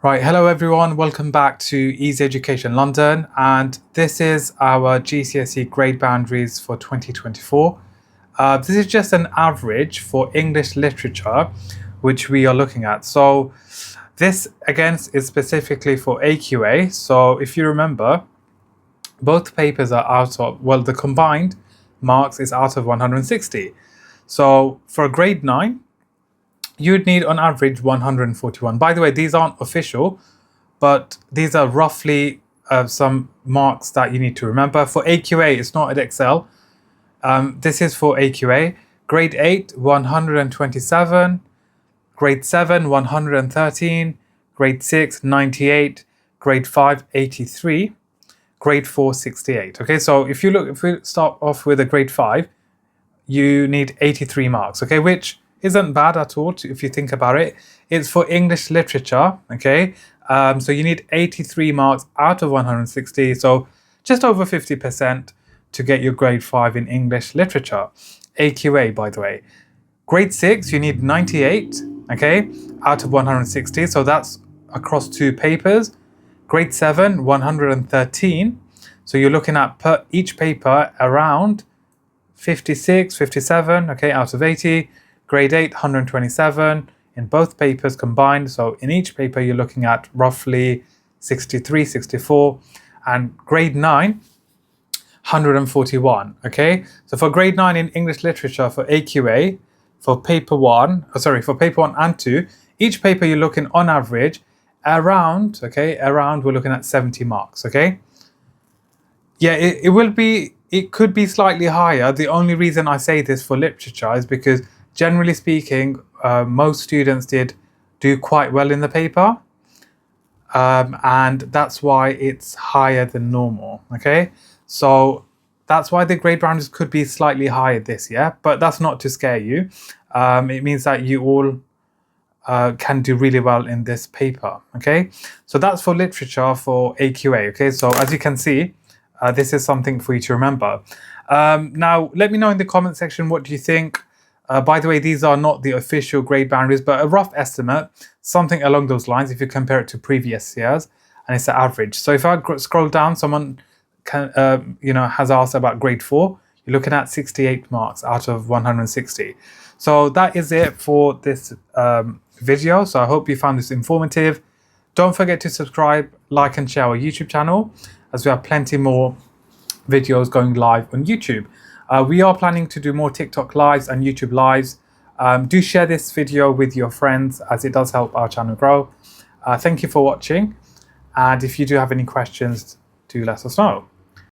Right, hello everyone, welcome back to Easy Education London, and this is our GCSE grade boundaries for 2024. This is just an average for English literature, which we are looking at. So this again is specifically for AQA. So if you remember, both papers are out of, well, the combined marks is out of 160. So for grade 9, you'd need on average 141. By the way, these aren't official, but these are roughly some marks that you need to remember. For AQA, it's not at Excel. This is for AQA. Grade 8, 127. Grade 7, 113. Grade 6, 98. Grade 5, 83. Grade 4, 68. Okay, so if we start off with a grade 5, you need 83 marks, okay, which isn't bad at all if you think about it. It's for English literature, okay? So you need 83 marks out of 160, so just over 50% to get your grade 5 in English literature. AQA, by the way. Grade 6, you need 98, okay, out of 160, so that's across 2 papers. Grade 7, 113, so you're looking at per each paper around 56, 57, okay, out of 80. Grade 8, 127 in both papers combined. So in each paper, you're looking at roughly 63, 64. And grade 9, 141, okay? So for grade 9 in English literature for AQA, for paper 1 and 2, each paper you're looking on average around, okay, we're looking at 70 marks, okay? Yeah, it could be slightly higher. The only reason I say this for literature is because generally speaking, most students did do quite well in the paper, and that's why it's higher than normal, okay? So that's why the grade boundaries could be slightly higher this year, but that's not to scare you. It means that you all can do really well in this paper, okay? So that's for literature for AQA, okay? So as you can see, this is something for you to remember. Now, let me know in the comment section, what do you think? By the way, these are not the official grade boundaries, but a rough estimate, something along those lines if you compare it to previous years, and it's the average. So if I scroll down, someone has asked about grade 4. You're looking at 68 marks out of 160. So that is it for this video. So I hope you found this informative. Don't forget to subscribe, like, and share our YouTube channel, as we have plenty more videos going live on YouTube. We are planning to do more TikTok lives and YouTube lives. Do share this video with your friends, as it does help our channel grow. Thank you for watching. And if you do have any questions, do let us know.